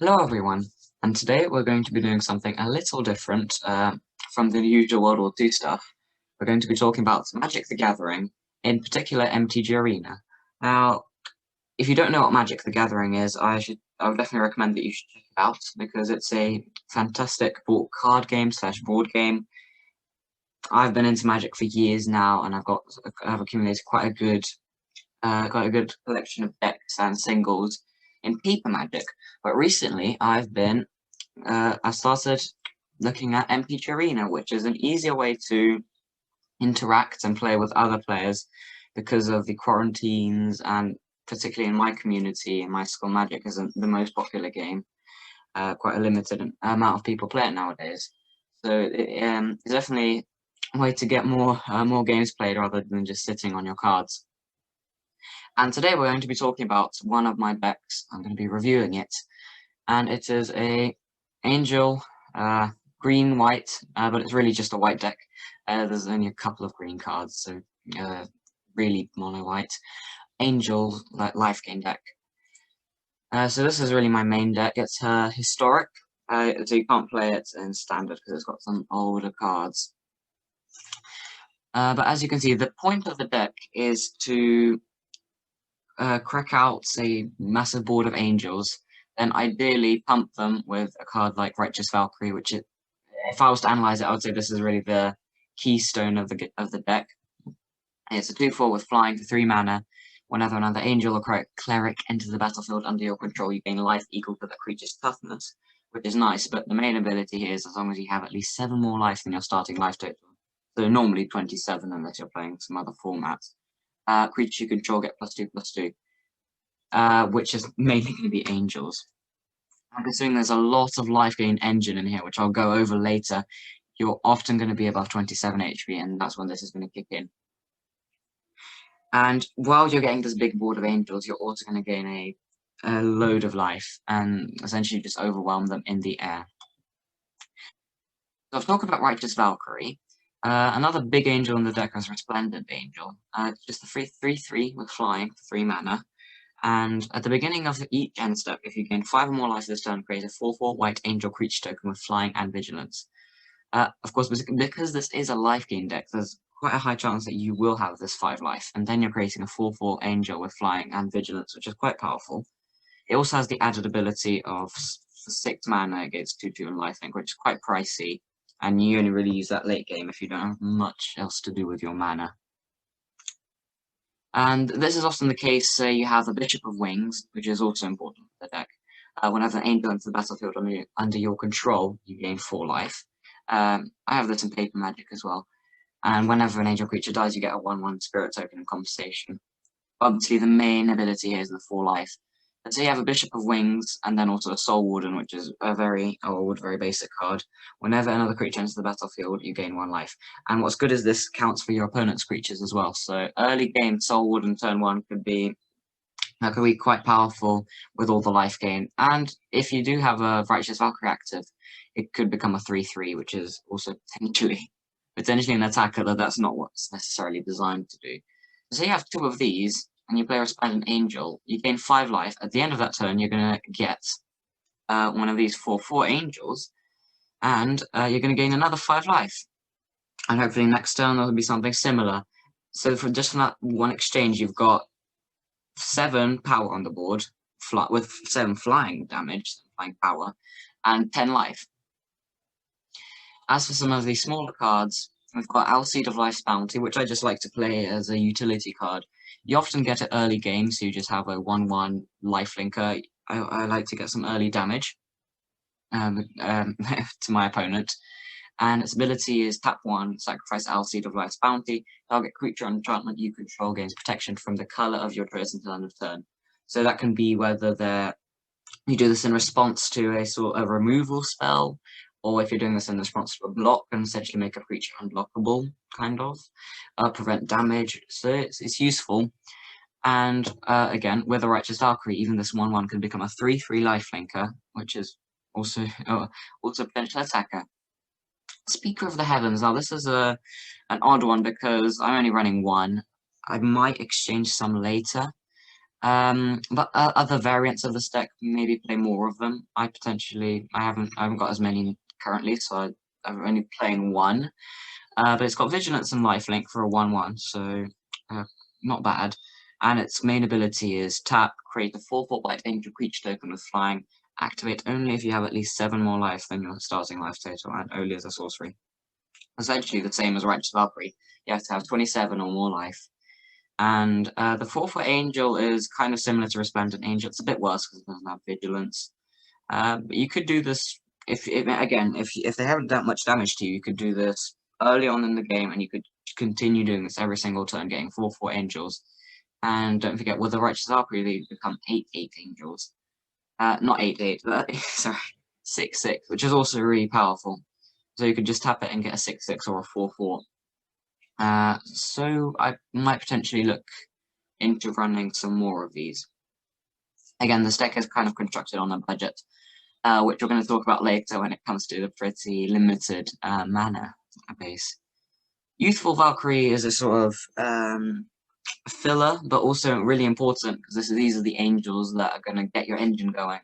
Hello everyone, and today we're going to be doing something a little different from the usual World War II stuff. We're going to be talking about Magic the Gathering, in particular MTG Arena. Now, if you don't know what Magic the Gathering is, I would definitely recommend that you should check it out because it's a fantastic card game slash board game. I've been into Magic for years now, and I've accumulated quite a good collection of decks and singles in paper Magic. But recently, I started looking at MTG Arena, which is an easier way to interact and play with other players because of the quarantines, and particularly in my community, in my school, Magic isn't the most popular game. Quite a limited amount of people play it nowadays. So it's definitely a way to get more games played rather than just sitting on your cards. And today we're going to be talking about one of my decks. I'm going to be reviewing it, and it is a Angel green white, but it's really just a white deck. There's only a couple of green cards, so really mono white. Angel Life-gain Deck. So this is really my main deck. It's historic, so you can't play it in standard because it's got some older cards. But as you can see, the point of the deck is to crack out a massive board of angels, then ideally pump them with a card like Righteous Valkyrie, if I was to analyze it, I would say this is really the keystone of the deck. It's a 2/4 with flying for 3 mana. Whenever another angel or cleric enters the battlefield under your control, you gain life equal to the creature's toughness, which is nice, but the main ability here is as long as you have at least 7 more life than your starting life total. So normally 27 unless you're playing some other formats. Creatures you control get +2/+2, which is mainly going to be angels. I'm considering there's a lot of life gain engine in here, which I'll go over later. You're often going to be above 27 HP, and that's when this is going to kick in. And while you're getting this big board of angels, you're also going to gain a load of life and essentially just overwhelm them in the air. So I've talked about Righteous Valkyrie. Another big angel in the deck is Resplendent Angel. It's just a 3/3 with flying for 3 mana. And at the beginning of each end step, if you gain 5 or more life this turn, create a 4/4 white angel creature token with flying and vigilance. Of course, because this is a life gain deck, there's quite a high chance that you will have this 5 life, and then you're creating a 4/4 angel with flying and vigilance, which is quite powerful. It also has the added ability of 6 mana against 2/2 and lifelink, which is quite pricey, and you only really use that late game if you don't have much else to do with your mana. And this is often the case, say you have a Bishop of Wings, which is also important for the deck. Whenever an angel enters the battlefield under your control, you gain 4 life. I have this in paper Magic as well. And whenever an angel creature dies, you get a 1/1 spirit token in compensation. Obviously, the main ability here is the 4 life. And so you have a Bishop of Wings, and then also a Soul Warden, which is a very old, very basic card. Whenever another creature enters the battlefield, you gain 1 life. And what's good is this counts for your opponent's creatures as well. So early game Soul Warden turn 1 could be quite powerful with all the life gain. And if you do have a Righteous Valkyrie active, it could become a 3/3, which is also potentially an attacker that's not what's necessarily designed to do. So you have 2 of these, and you play a Resplendent Angel, you gain 5 life. At the end of that turn, you're going to get one of these 4/4 angels, and you're going to gain another 5 life. And hopefully next turn there'll be something similar. So from that one exchange, you've got 7 power on the board, with 7 flying damage, flying power, and 10 life. As for some of the smaller cards, we've got Alseed of Life's Bounty, which I just like to play as a utility card. You often get it early game, so you just have a 1/1 lifelinker. I like to get some early damage to my opponent. And its ability is tap 1, sacrifice Alseed of Life's Bounty. Target creature or enchantment you control gains protection from the color of your choice until end of turn. So that can be whether you do this in response to a sort of removal spell, or if you're doing this in response to a block and essentially make a creature unblockable, kind of, prevent damage. So it's useful. And again, with a Righteous Valkyrie, even this 1/1 can become a 3/3 lifelinker, which is also also a potential attacker. Speaker of the Heavens. Now this is an odd one because I'm only running 1. I might exchange some later. But other variants of this deck, maybe play more of them. I haven't got as many currently, so I'm only playing one. But it's got Vigilance and Lifelink for a 1/1, so not bad. And its main ability is tap, create a 4/4 white angel creature token with flying, activate only if you have at least 7 more life than your starting life total, and only as a sorcery. Essentially the same as Righteous Valkyrie. You have to have 27 or more life. And the 4/4 angel is kind of similar to Resplendent Angel. It's a bit worse because it doesn't have Vigilance. But you could do this if they haven't done much damage to you, you could do this early on in the game, and you could continue doing this every single turn, getting 4/4 angels. And don't forget, with the Righteous Valkyrie, they become 8/8 angels. Not 8/8, but sorry, 6/6, which is also really powerful. So you could just tap it and get a 6/6 or a 4/4. So I might potentially look into running some more of these. Again, this deck is kind of constructed on a budget, which we're going to talk about later when it comes to the pretty limited mana base. Youthful Valkyrie is a sort of filler, but also really important because these are the angels that are going to get your engine going.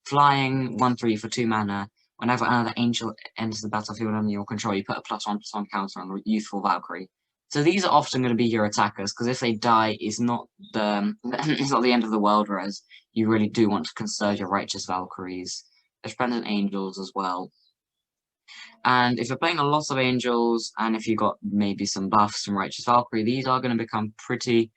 Flying 1/3 for 2 mana. Whenever another angel enters the battlefield under your control, you put a +1/+1 counter on the Youthful Valkyrie. So these are often going to be your attackers, because if they die, it's not the end of the world, whereas you really do want to conserve your Righteous Valkyries. There's Resplendent Angels as well. And if you're playing a lot of angels, and if you've got maybe some buffs from Righteous Valkyrie, these are going to become pretty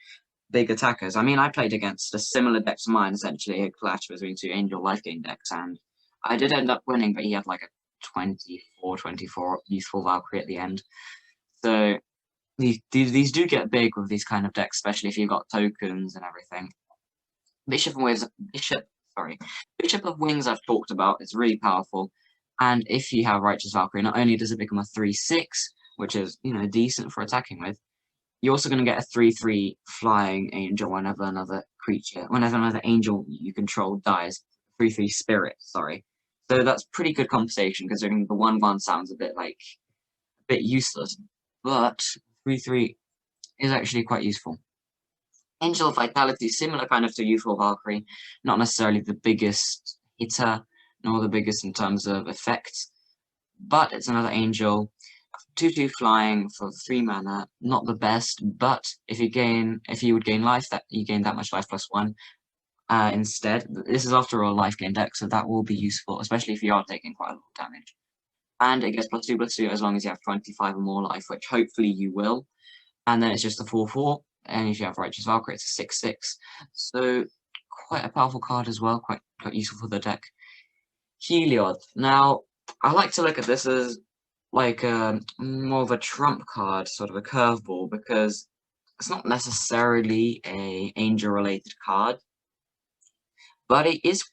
big attackers. I mean, I played against a similar deck to mine, essentially a clash between 2 Angel Life-gain decks, and I did end up winning, but he had like a 24/24 Youthful Valkyrie at the end. So these do get big with these kind of decks, especially if you've got tokens and everything. Bishop of Wings I've talked about. It's really powerful. And if you have Righteous Valkyrie, not only does it become a 3/6, which is, decent for attacking with, you're also going to get a 3/3 flying angel whenever another angel you control dies. 3/3 spirit, sorry. So that's pretty good compensation, considering the 1/1 sounds a bit useless. But 3/3 is actually quite useful. Angel of Vitality, similar kind of to Youthful Valkyrie, not necessarily the biggest hitter, nor the biggest in terms of effects, but it's another angel. 2/2 flying for 3 mana, not the best, but if you would gain life, you gain that much life +1 instead. This is after all a life gain deck, so that will be useful, especially if you are taking quite a lot of damage. And it gets +2/+2 as long as you have 25 or more life, which hopefully you will. And then it's just a 4/4, and if you have Righteous Valkyrie, it's a 6/6. So quite a powerful card as well, quite useful for the deck. Heliod. Now, I like to look at this as like more of a trump card, sort of a curveball, because it's not necessarily a angel-related card, but it is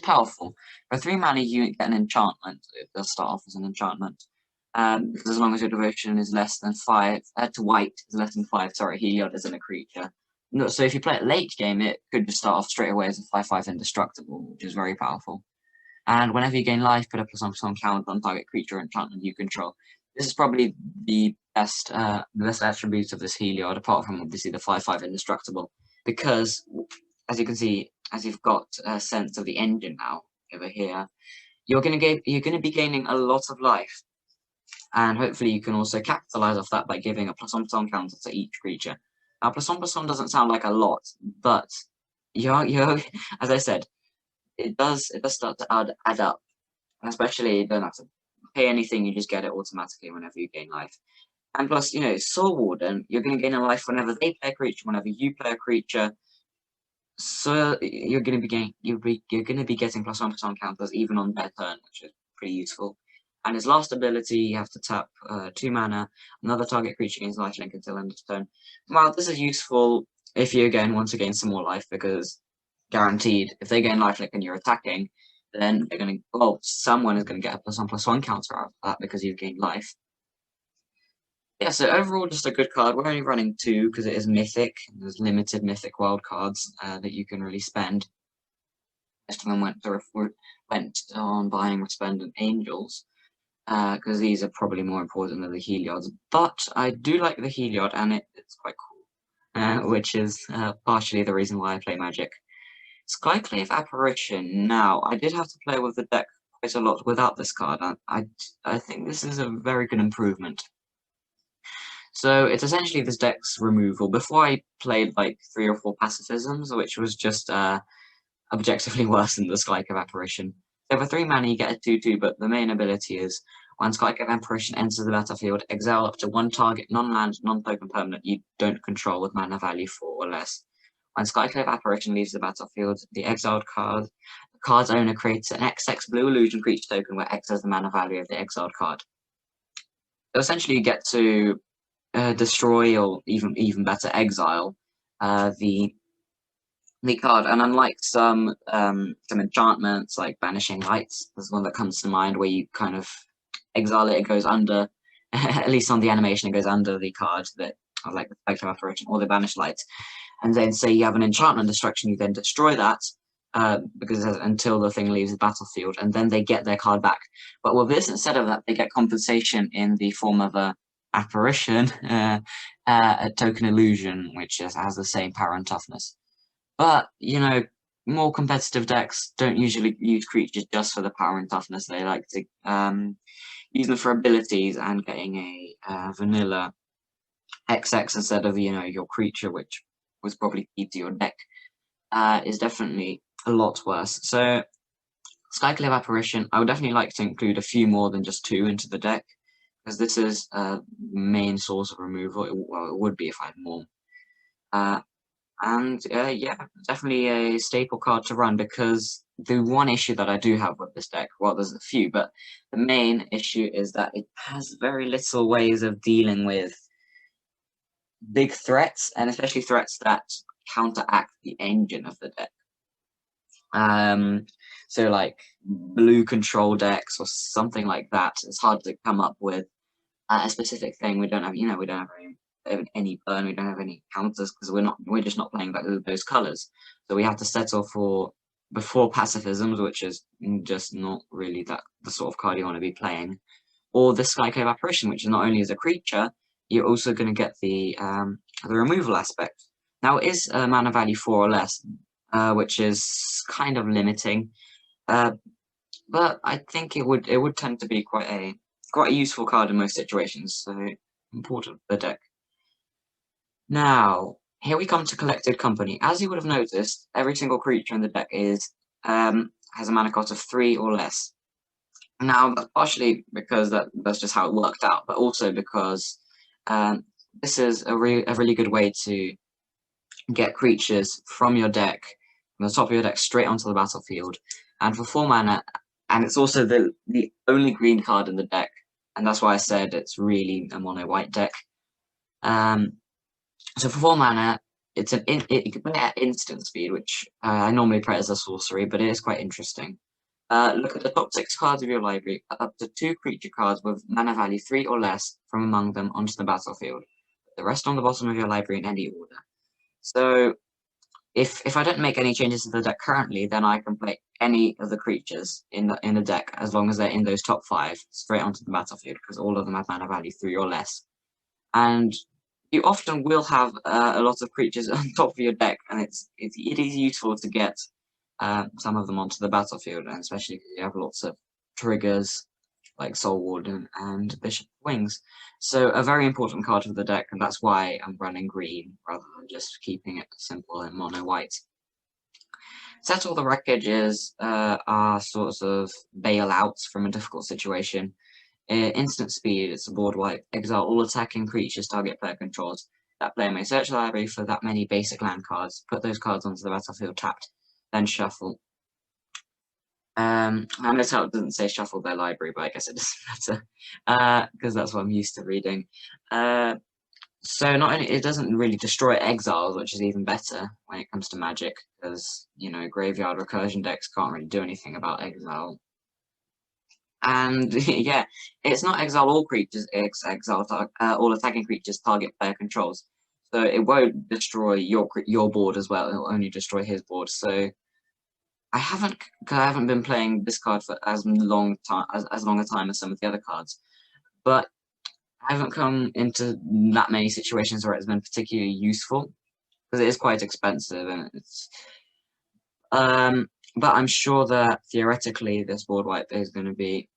powerful. For 3 mana, you get an enchantment. It does start off as an enchantment. Because as long as your devotion is less than 5, to white is less than 5, sorry, Heliod isn't a creature. No, so if you play it late game, it could just start off straight away as a 5/5 indestructible, which is very powerful. And whenever you gain life, put a +1/+1 counter on target creature or enchantment you control. This is probably the best attributes of this Heliod, apart from obviously the 5/5 indestructible, because as you can see, as you've got a sense of the engine now over here, you're going to be gaining a lot of life, and hopefully you can also capitalize off that by giving a +1/+1 counter to each creature. Now, +1/+1 doesn't sound like a lot, but you're as I said, it does start to add up, and especially you don't have to pay anything, you just get it automatically whenever you gain life. And plus, Soul Warden, you're going to gain a life whenever they play a creature, whenever you play a creature. So you're going to be getting +1/+1 counters even on their turn, which is pretty useful. And his last ability, you have to tap 2 mana, another target creature gains lifelink until end of turn. Well, this is useful if you want to gain some more life, because guaranteed, if they gain lifelink and you're attacking, then someone is going to get a +1/+1 counter out of that because you've gained life. Yeah, so overall, just a good card. We're only running 2 because it is mythic. There's limited mythic wild cards that you can really spend. Most of them went on buying Resplendent Angels, because these are probably more important than the Heliods. But I do like the Heliod, and it's quite cool. which is partially the reason why I play Magic. Skyclave Apparition. Now, I did have to play with the deck quite a lot without this card. I think this is a very good improvement. So it's essentially this deck's removal. Before I played like 3 or 4 pacifisms, which was just objectively worse than the Skyclave Apparition. So for 3 mana you get a 2/2, but the main ability is when Skyclave Apparition enters the battlefield, exile up to 1 target non-land, non-token permanent you don't control with mana value 4 or less. When Skyclave Apparition leaves the battlefield, the exiled the card's owner creates an XX blue illusion creature token where X is the mana value of the exiled card. So essentially you get to destroy or even better exile the card, and unlike some enchantments like Banishing Lights, there's one that comes to mind where you kind of exile it, it goes under, at least on the animation, it goes under the card that, like the Spectral Apparition or the Banished Light. And then say you have an enchantment destruction, you then destroy that, because it says until the thing leaves the battlefield, and then they get their card back. But with this, instead of that, they get compensation in the form of a apparition, a token illusion, which has the same power and toughness. But, you know, more competitive decks don't usually use creatures just for the power and toughness. They like to use them for abilities, and getting a vanilla XX instead of, you know, your creature, which was probably key to your deck, is definitely a lot worse. So, Skyclave Apparition, I would definitely like to include a few more than just 2 into the deck, because this is a main source of removal. Well, it would be if I had more. And yeah, definitely a staple card to run, because the one issue that I do have with this deck, well, there's a few, but the main issue is that it has very little ways of dealing with big threats, and especially threats that counteract the engine of the deck. So like blue control decks or something like that, it's hard to come up with a specific thing. We don't have, you know, we don't have any burn, we don't have any counters, because we're just not playing those colors. So we have to settle for before pacifisms, which is just not really the sort of card you want to be playing, or the Skyclave Apparition, which is not only as a creature, you're also going to get the removal aspect. Now it is mana value 4 or less, which is kind of limiting, but I think it would tend to be quite a useful card in most situations. So important for the deck. Now, here we come to Collected Company. As you would have noticed, every single creature in the deck has a mana cost of 3 or less. Now, partially because that's just how it worked out, but also because this is a really good way to get creatures from your deck, from the top of your deck, straight onto the battlefield. And for 4 mana, and it's also the only green card in the deck, and that's why I said it's really a mono-white deck. So for 4 mana, you can play at instant speed, which I normally play as a sorcery, but it is quite interesting. Look at the top 6 cards of your library, up to 2 creature cards with mana value 3 or less from among them onto the battlefield. The rest on the bottom of your library in any order. So if I don't make any changes to the deck currently, then I can play any of the creatures in the deck as long as they're in those top 5 straight onto the battlefield, because all of them have mana value 3 or less. And you often will have a lot of creatures on top of your deck, and it is useful to get some of them onto the battlefield, and especially because you have lots of triggers like Soul Warden and Bishop of Wings. So a very important card for the deck, and that's why I'm running green rather than just keeping it simple and mono white. Settle the Wreckages are sorts of bailouts from a difficult situation. Instant speed, it's a board wipe. Exile all attacking creatures target player controls. That player may search the library for that many basic land cards, put those cards onto the battlefield tapped, then shuffle. I'm going to tell it doesn't say shuffle their library, but I guess it doesn't matter, because that's what I'm used to reading. So not only it doesn't really destroy exiles, which is even better when it comes to Magic, because, you know, graveyard recursion decks can't really do anything about exile. And yeah, it's not exile all creatures, it's exile all attacking creatures target player controls. So it won't destroy your board as well, it'll only destroy his board. So I haven't been playing this card for as long a time as some of the other cards, but I haven't come into that many situations where it's been particularly useful. because it is quite expensive, and it's but I'm sure that theoretically this board wipe is going to be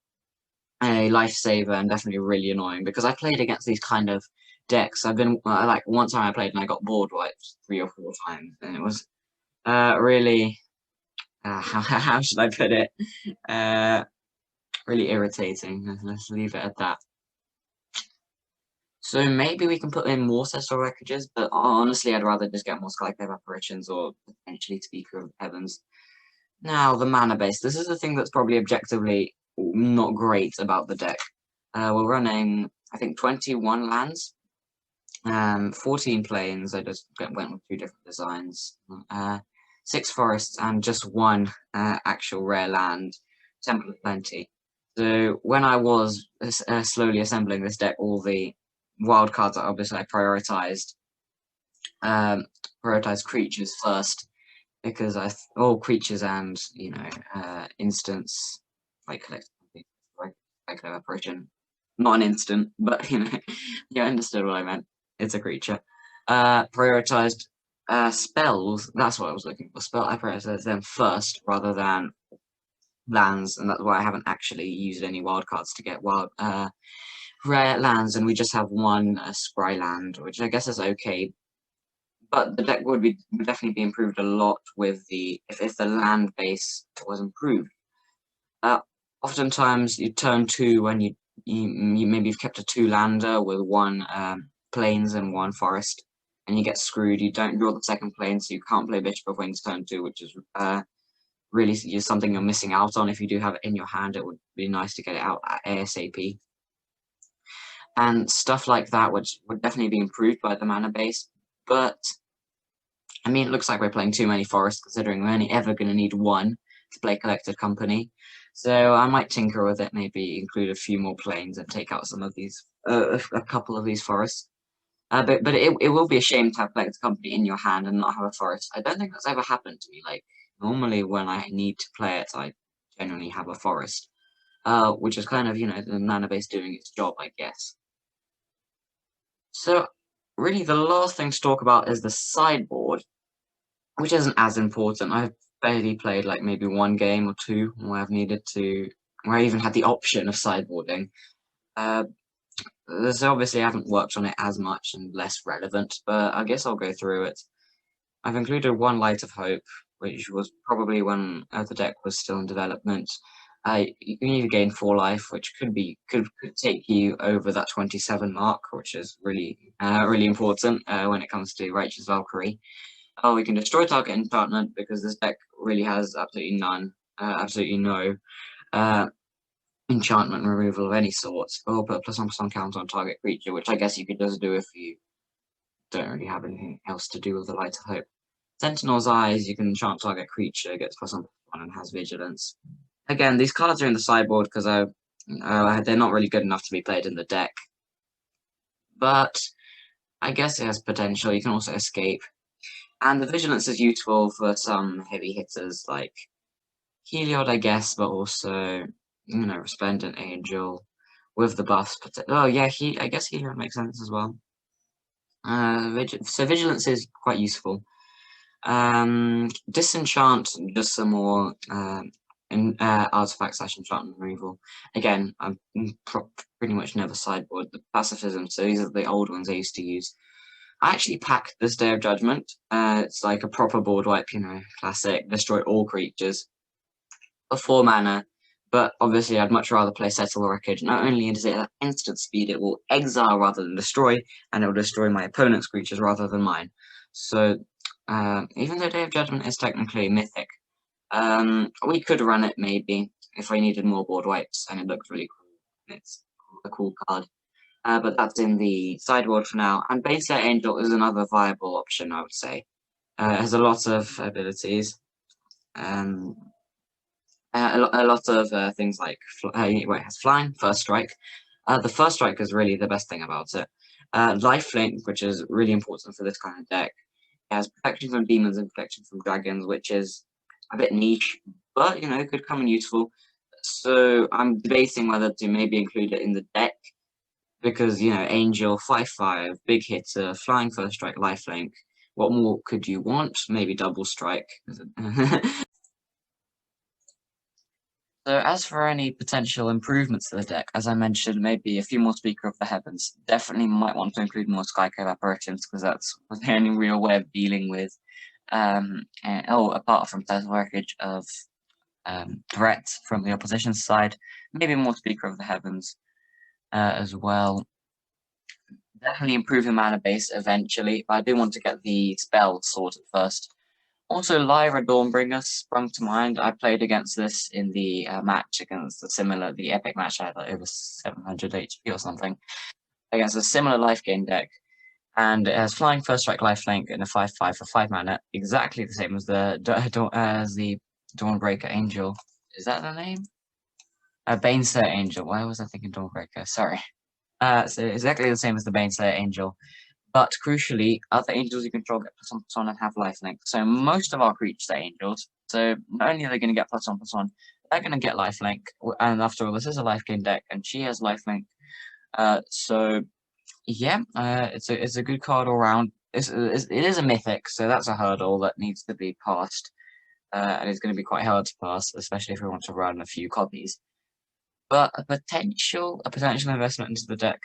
a lifesaver and definitely really annoying, because I played against these kind of decks. I've been like one time I played and I got board wiped 3 or 4 times, and it was really how should I put it? Really irritating. Let's leave it at that. So maybe we can put in more Cecil Wreckages, but honestly, I'd rather just get more Skyclave Apparitions or potentially Speaker of Heavens. Now, the mana base. This is the thing that's probably objectively not great about the deck. We're running, I think, 21 lands, 14 plains. I just went with 2 different designs. 6 forests and just 1 actual rare land, Temple of Plenty. So when I was slowly assembling this deck, all the wild cards that obviously I prioritized creatures first, because all creatures and instants like collective apparition, not an instant, but you understood what I meant. It's a creature. Prioritized spells. That's what I was looking for. I prioritized them first rather than lands, and that's why I haven't actually used any wild cards to get rare lands, and we just have 1 scry land, which I guess is okay. But the deck would definitely be improved a lot with if the land base was improved. Oftentimes you turn 2 when you maybe you've kept a 2-lander with 1 plains and 1 forest, and you get screwed. You don't draw the 2nd plane, so you can't play Bishop of Wings turn 2, which is really something you're missing out on. If you do have it in your hand, it would be nice to get it out ASAP. And stuff like that, which would definitely be improved by the mana base. But I mean, it looks like we're playing too many forests, considering we're only ever going to need 1 to play Collected Company. So I might tinker with it, maybe include a few more planes and take out some of these, a couple of these forests. But it will be a shame to have Collected Company in your hand and not have a forest. I don't think that's ever happened to me. Like, normally when I need to play it, I generally have a forest. Which is kind of, the mana base doing its job, I guess. So, really, the last thing to talk about is the sideboard, which isn't as important. I've barely played like maybe 1 game or 2 where where I even had the option of sideboarding. So obviously I haven't worked on it as much and less relevant, but I guess I'll go through it. I've included 1 Light of Hope, which was probably when the deck was still in development. You need to gain 4 life, which could take you over that 27 mark, which is really important when it comes to Righteous Valkyrie. Oh, we can destroy target enchantment because this deck really has absolutely no enchantment removal of any sort. Or put +1/+1 counter on target creature, which I guess you could just do if you don't really have anything else to do with the Light of Hope. Sentinel's Eyes, you can enchant target creature, gets +1/+1 and has vigilance. Again, these cards are in the sideboard because they're not really good enough to be played in the deck. But I guess it has potential. You can also escape. And the vigilance is useful for some heavy hitters like Heliod, I guess, but also, Resplendent Angel with the buffs. Oh yeah, I guess Heliod makes sense as well. So vigilance is quite useful. Disenchant, just some more artifact / enchantment removal. Again, I'm pretty much never sideboard the pacifism, so these are the old ones I used to use. I actually packed this Day of Judgment. It's like a proper board wipe, classic, destroy all creatures for 4 mana, but obviously I'd much rather play Settle Wreckage. Not only is it at instant speed, it will exile rather than destroy, and it will destroy my opponent's creatures rather than mine. So, even though Day of Judgment is technically mythic, we could run it maybe if I needed more board wipes, and it looked really cool. It's a cool card. But that's in the sideboard for now. And Basic Angel is another viable option, I would say. It has a lot of abilities. A lot of things like it has flying, first strike. The first strike is really the best thing about it. Lifelink, which is really important for this kind of deck. It has protection from demons and protection from dragons, which is a bit niche, but could come in useful. So I'm debating whether to maybe include it in the deck, because Angel 5/5, big hitter, flying first strike, lifelink, What more could you want? Maybe double strike. So as for any potential improvements to the deck, as I mentioned, maybe a few more Speaker of the Heavens. Definitely might want to include more Skycove Apparitions, because that's the only real way of dealing with, apart from total wreckage of threats from the opposition side, maybe more Speaker of the Heavens as well. Definitely improve the mana base eventually, but I do want to get the spell sorted first. Also, Lyra Dawnbringer sprung to mind. I played against this in the match against the epic match. I had like over 700 HP or something against a similar life-gain deck, and it has flying, first strike, lifelink, and a 5/5 for 5 mana, exactly the same as the Dawnbreaker Angel. Is that the name? Baneslayer Angel. Why was I thinking Dawnbreaker? Sorry. So exactly the same as the Baneslayer Angel. But crucially, other angels you control get +1/+1 and have lifelink. So most of our creatures are angels. So not only are they going to get +1/+1, they're going to get lifelink. And after all, this is a life-gain deck, and she has lifelink. So yeah, it's a good card all round. It is a mythic, so that's a hurdle that needs to be passed. And it's going to be quite hard to pass, especially if we want to run a few copies. But a potential investment into the deck.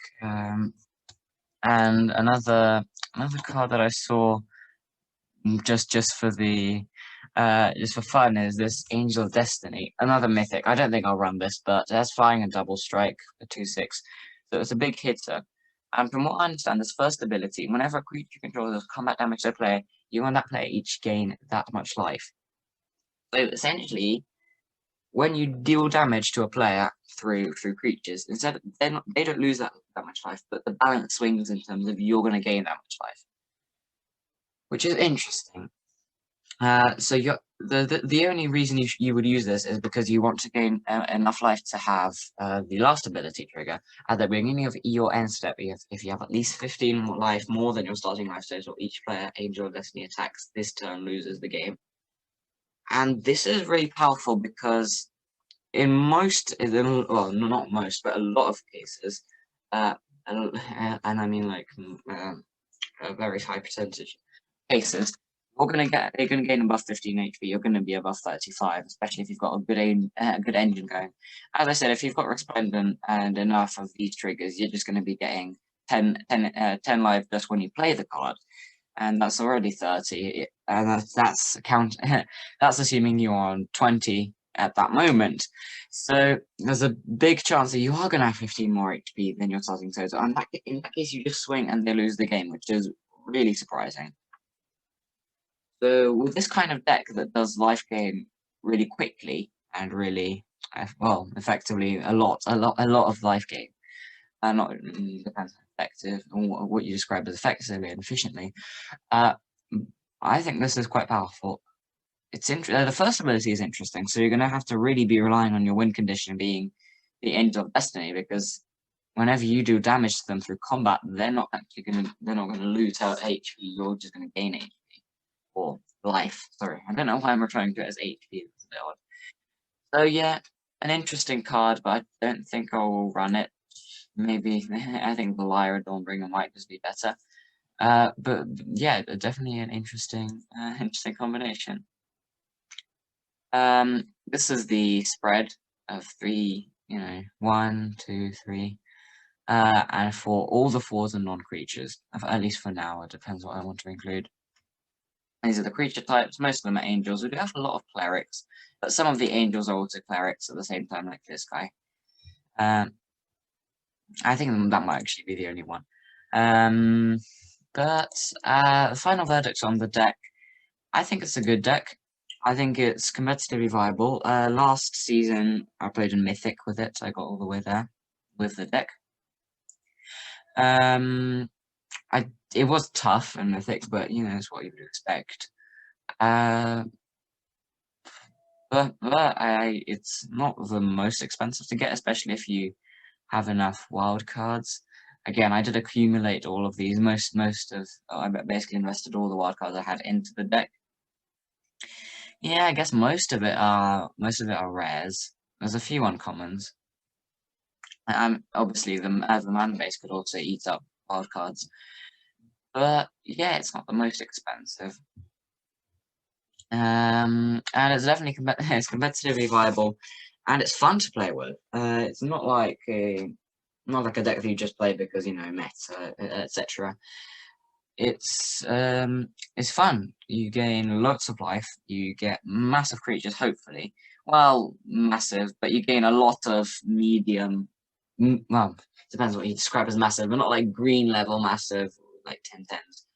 And another card that I saw just for fun is this Angel of Destiny, another mythic. I don't think I'll run this, but it has flying and double strike for 2/6, so it's a big hitter. And from what I understand, this first ability, whenever a creature controls combat damage to a player, you and that player each gain that much life. So essentially, when you deal damage to a player through creatures, instead they don't lose that much life, but the balance swings in terms of you're going to gain that much life, which is interesting. So the only reason you would use this is because you want to gain enough life to have the last ability trigger at the beginning of your end step. If you have at least 15 life more than your starting life total, each player Angel of Destiny attacks this turn loses the game. And this is really powerful because in well, not most, but a lot of cases, and I mean like a very high percentage cases, you're gonna gain above 15 HP. You're gonna be above 35, especially if you've got a good engine going. As I said, if you've got Resplendent and enough of these triggers, you're just gonna be getting 10 life just when you play the card, and that's already 30. And that's that's assuming you're on 20 at that moment. So there's a big chance that you are going to have 15 more HP than your starting total. And in that case, you just swing and they lose the game, which is really surprising. So with this kind of deck that does life gain really quickly and really, well, effectively a lot of life gain, not depends on effective or what you describe as effectively and efficiently. I think this is quite powerful. It's the first ability is interesting, so you're going to have to really be relying on your win condition being the Angel of Destiny, because whenever you do damage to them through combat, they're not going to lose HP. You're just going to gain HP or life. Sorry, I don't know why I'm referring to it as HP. It's a bit odd. So yeah, an interesting card, but I don't think I will run it. Maybe I think the Lyra Dawnbringer might just be better. But yeah, definitely an interesting combination. This is the spread of 3, 1, 2, 3, and for all the 4s and non-creatures, at least for now. It depends what I want to include. These are the creature types. Most of them are angels. We do have a lot of clerics, but some of the angels are also clerics at the same time, like this guy. I think that might actually be the only one. But the final verdicts on the deck. I think it's a good deck. I think it's competitively viable. Last season, I played in Mythic with it. I got all the way there with the deck. It was tough in Mythic, but it's what you would expect. But it's not the most expensive to get, especially if you have enough wild cards. Again, I did accumulate all of these. I basically invested all the wild cards I had into the deck. Yeah, I guess most of it are rares. There's a few uncommons. Obviously the mana base could also eat up wild cards. But yeah, it's not the most expensive. And it's definitely it's competitively viable, and it's fun to play with. It's not like a deck that you just play because meta, etc. It's fun. You gain lots of life. You get massive creatures, hopefully. Well, massive, but you gain a lot of medium. Well, depends what you describe as massive, but not like green level massive, like 10/10s.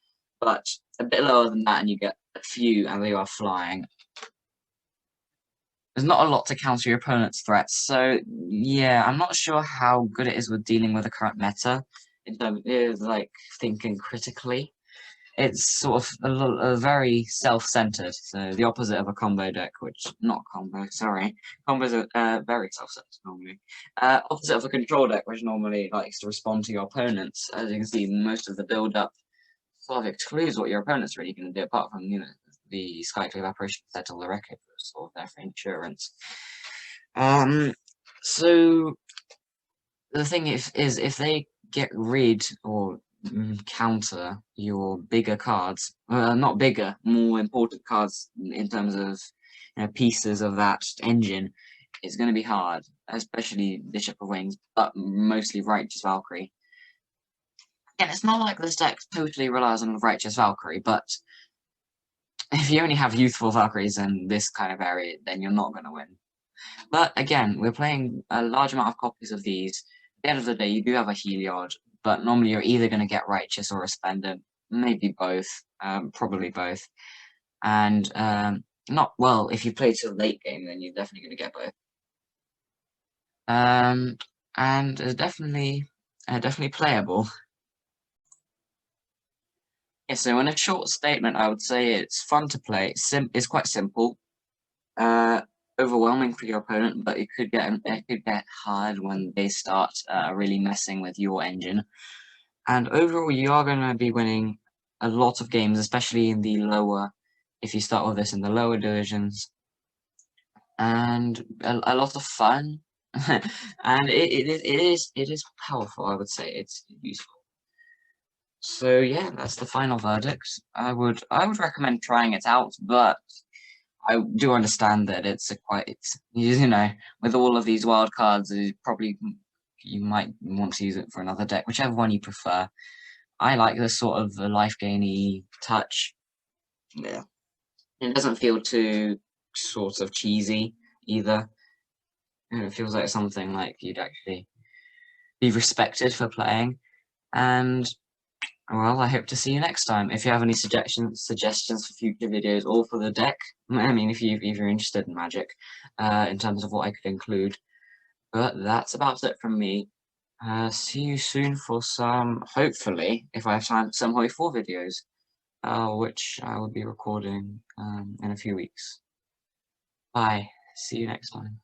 But a bit lower than that, and you get a few, and they are flying. There's not a lot to counter your opponent's threats, so yeah, I'm not sure how good it is with dealing with the current meta. In terms of like thinking critically. It's sort of a very self-centered, so the opposite of a combo deck, which not combo, sorry, combos are very self-centered normally. Opposite of a control deck, which normally likes to respond to your opponents. As you can see, most of the build-up sort of excludes what your opponent's really going to do, apart from the Skyclave Evaporation Settle the Wreckage, sort of there for insurance. So the thing is if they get rid or counter your bigger cards, not bigger, more important cards in terms of pieces of that engine, it's going to be hard, especially Bishop of Wings, but mostly Righteous Valkyrie. And it's not like this deck totally relies on Righteous Valkyrie, but if you only have Youthful Valkyries in this kind of area, then you're not going to win. But again, we're playing a large amount of copies of these. At the end of the day, you do have a Heliod, but normally you're either going to get Righteous or Resplendent, maybe both, probably both. And not well, if you play till late game, then you're definitely going to get both. And definitely playable. Yeah, so in a short statement, I would say it's fun to play. It's quite simple. Overwhelming for your opponent, but it could get hard when they start really messing with your engine. And overall, you are going to be winning a lot of games, especially in the lower. If you start with this in the lower divisions, and a lot of fun, and it is powerful. I would say it's useful. So yeah, that's the final verdict. I would recommend trying it out, but I do understand that it's with all of these wild cards, you might want to use it for another deck, whichever one you prefer. I like this sort of life gainy touch. Yeah, it doesn't feel too sort of cheesy either. It feels like something like you'd actually be respected for playing. And well, I hope to see you next time. If you have any suggestions for future videos or for the deck, I mean, if you're interested in Magic, in terms of what I could include. But that's about it from me. See you soon for some, hopefully, if I have time, some Hoi 4 videos, which I will be recording in a few weeks. Bye. See you next time.